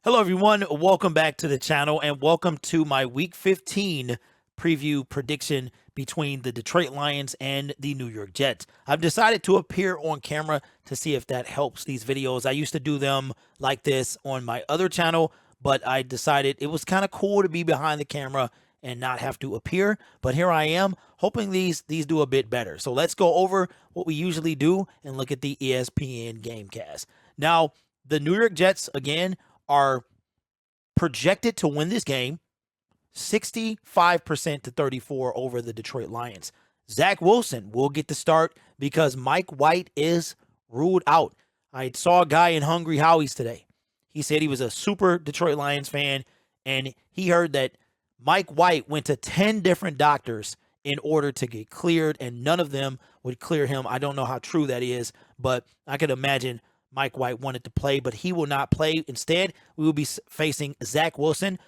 Hello, everyone. Welcome back to the channel and welcome to my Week 15 preview prediction between the Detroit Lions and the New York Jets. I've decided to appear on camera to see if that helps these videos. I used to do them like this on my other channel, but I decided it was kind of cool to be behind the camera and not have to appear. But here I am, hoping these do a bit better. So let's go over what we usually do and look at the ESPN Gamecast. Now, the New York Jets, again, are projected to win this game 65% to 34 over the Detroit Lions. Zach Wilson will get the start because Mike White is ruled out. I saw a guy in Hungry Howie's today. He said he was a super Detroit Lions fan, and he heard that Mike White went to 10 different doctors in order to get cleared, and none of them would clear him. I don't know how true that is, but I could imagine Mike White wanted to play, but he will not play. Instead, we will be facing Zach Wilson.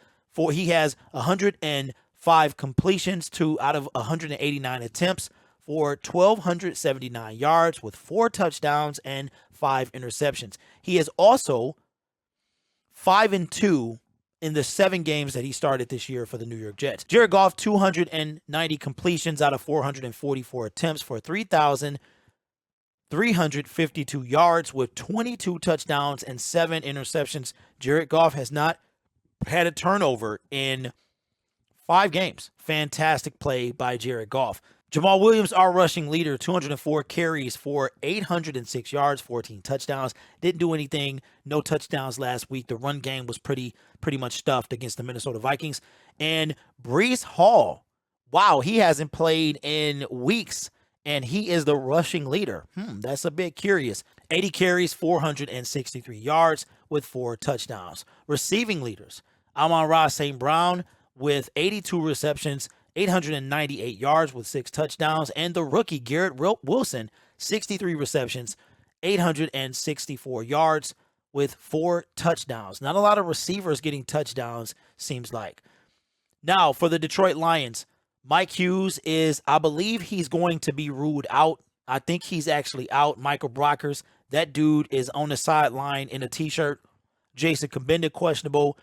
He has 105 completions out of 189 attempts for 1,279 yards with 4 touchdowns and 5 interceptions. He is also 5-2 in the 7 games that he started this year for the New York Jets. Jared Goff, 290 completions out of 444 attempts for 3,352 yards with 22 touchdowns and 7 interceptions. Jared Goff has not had a turnover in 5 games. Fantastic play by Jared Goff. Jamal Williams, our rushing leader, 204 carries for 806 yards, 14 touchdowns. Didn't do anything. No touchdowns last week. The run game was pretty much stuffed against the Minnesota Vikings. And Breece Hall, wow, he hasn't played in weeks, and he is the rushing leader. That's a bit curious. 80 carries, 463 yards with 4 touchdowns. Receiving leaders, Amon-Ra St. Brown with 82 receptions, 898 yards with 6 touchdowns. And the rookie, Garrett Wilson, 63 receptions, 864 yards with 4 touchdowns. Not a lot of receivers getting touchdowns, seems like. Now, for the Detroit Lions, Mike Hughes I believe he's going to be ruled out. I think he's actually out. Michael Brockers, that dude is on the sideline in a t-shirt. Jason Kabinda, questionable.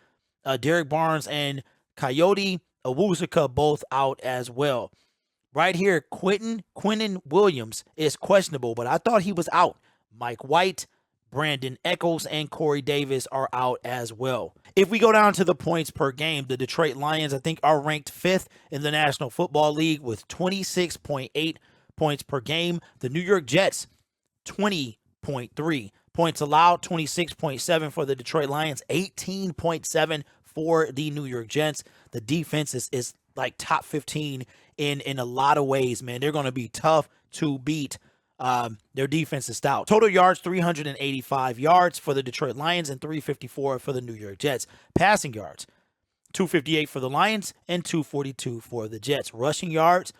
Derek Barnes and Coyote Awuzika both out as well. Right here, Quinnen Williams is questionable, but I thought he was out. Mike White, Brandon Echols, and Corey Davis are out as well. If we go down to the points per game, the Detroit Lions, I think, are ranked 5th in the National Football League with 26.8 points per game. The New York Jets, 20.3 points allowed, 26.7 for the Detroit Lions, 18.7 for the New York Jets. The defense is like top 15 in a lot of ways, man. They're going to be tough to beat. Their defense is stout. Total yards, 385 yards for the Detroit Lions and 354 for the New York Jets. Passing yards, 258 for the Lions and 242 for the Jets. Rushing yards,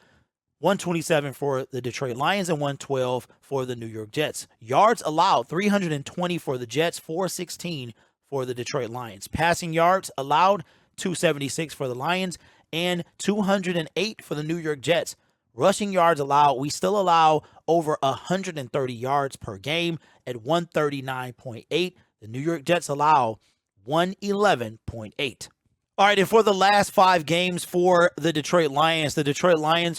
127 for the Detroit Lions and 112 for the New York Jets. Yards allowed, 320 for the Jets, 416 for the Detroit Lions. Passing yards allowed, 276 for the Lions and 208 for the New York Jets. Rushing yards allowed, we still allow over 130 yards per game at 139.8. The New York Jets allow 111.8. All right, and for the last 5 games for the Detroit Lions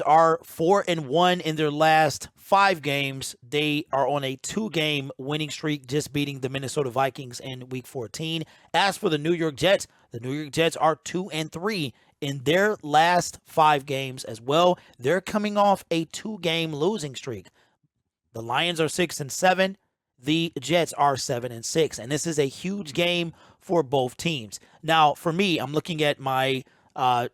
are 4-1 in their last 5 games. They are on a 2-game winning streak, just beating the Minnesota Vikings in Week 14. As for the New York Jets are 2-3 in their last 5 games as well. They're coming off a 2-game losing streak. The Lions are 6-7. The Jets are 7-6, and this is a huge game for both teams. Now, for me, I'm looking at my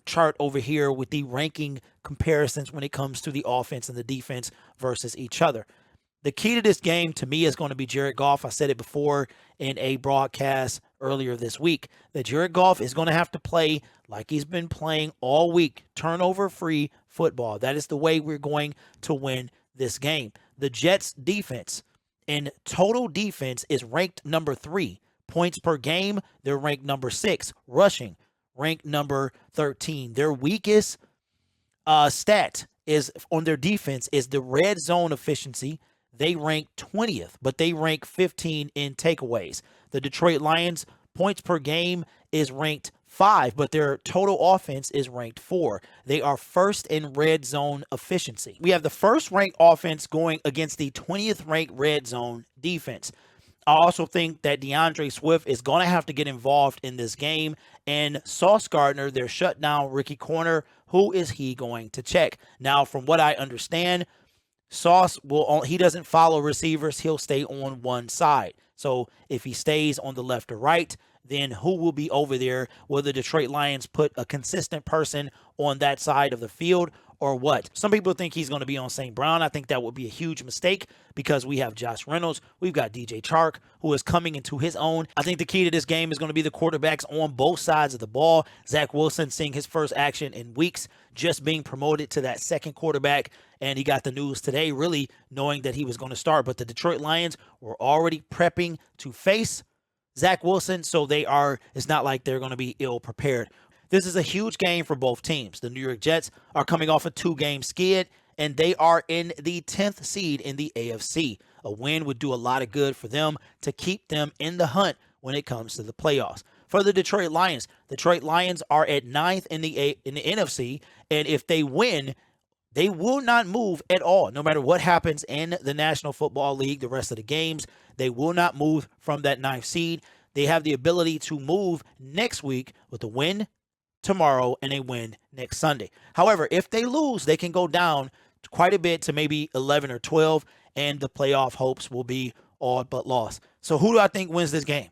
chart over here with the ranking comparisons when it comes to the offense and the defense versus each other. The key to this game, to me, is going to be Jared Goff. I said it before in a broadcast earlier this week, that Jared Goff is going to have to play like he's been playing all week, turnover-free football. That is the way we're going to win this game. The Jets' defense in total defense is ranked number 3. Points per game, they're ranked number 6. Rushing, ranked number 13. Their weakest stat is on their defense is the red zone efficiency. They rank 20th, but they rank 15 in takeaways. The Detroit Lions points per game is ranked 5, but their total offense is ranked 4. They are first in red zone efficiency. We have the first ranked offense going against the 20th ranked red zone defense. I also think that DeAndre Swift is going to have to get involved in this game. And Sauce Gardner, their shutdown rookie corner, who is he going to check? Now, from what I understand, Sauce he doesn't follow receivers. He'll stay on one side. So if he stays on the left or right, then who will be over there? Will the Detroit Lions put a consistent person on that side of the field or what? Some people think he's going to be on St. Brown. I think that would be a huge mistake because we have Josh Reynolds. We've got DJ Chark, who is coming into his own. I think the key to this game is going to be the quarterbacks on both sides of the ball. Zach Wilson seeing his first action in weeks, just being promoted to that second quarterback. And he got the news today, really knowing that he was going to start. But the Detroit Lions were already prepping to face Zach Wilson, so it's not like they're going to be ill prepared. This is a huge game for both teams. The New York Jets are coming off a 2-game skid, and they are in the 10th seed in the AFC. A win would do a lot of good for them to keep them in the hunt when it comes to the playoffs. For the Detroit Lions are at 9th in the NFC, and if they win, they will not move at all. No matter what happens in the National Football League, the rest of the games, they will not move from that 9th seed. They have the ability to move next week with a win tomorrow and a win next Sunday. However, if they lose, they can go down quite a bit to maybe 11 or 12, and the playoff hopes will be all but lost. So who do I think wins this game?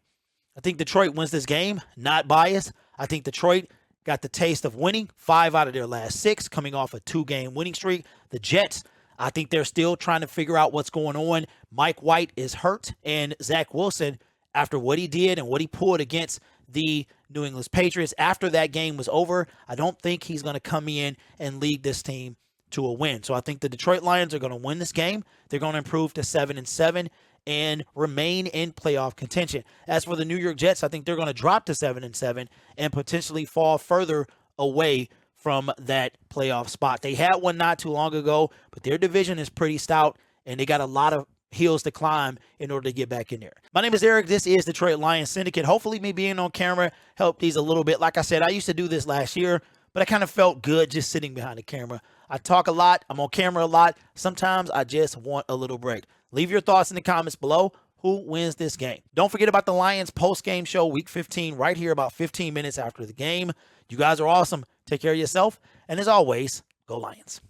I think Detroit wins this game. Not biased. I think Detroit got the taste of winning 5 out of their last 6, coming off a 2-game winning streak. The Jets, I think they're still trying to figure out what's going on. Mike White is hurt, and Zach Wilson, after what he did and what he pulled against the New England Patriots after that game was over, I don't think he's going to come in and lead this team to a win. So I think the Detroit Lions are going to win this game. They're going to improve to 7-7 and remain in playoff contention. As for the New York Jets, I think they're going to drop to 7-7 and potentially fall further away from that playoff spot. They had one not too long ago, but their division is pretty stout, and they got a lot of hills to climb in order to get back in there. My name is Eric. This is Detroit Lions Syndicate. Hopefully me being on camera helped these a little bit. Like I said, I used to do this last year, but I kind of felt good just sitting behind the camera. I talk a lot. I'm on camera a lot. Sometimes I just want a little break. Leave your thoughts in the comments below. Who wins this game? Don't forget about the Lions post-game show, Week 15, right here about 15 minutes after the game. You guys are awesome. Take care of yourself. And as always, go Lions.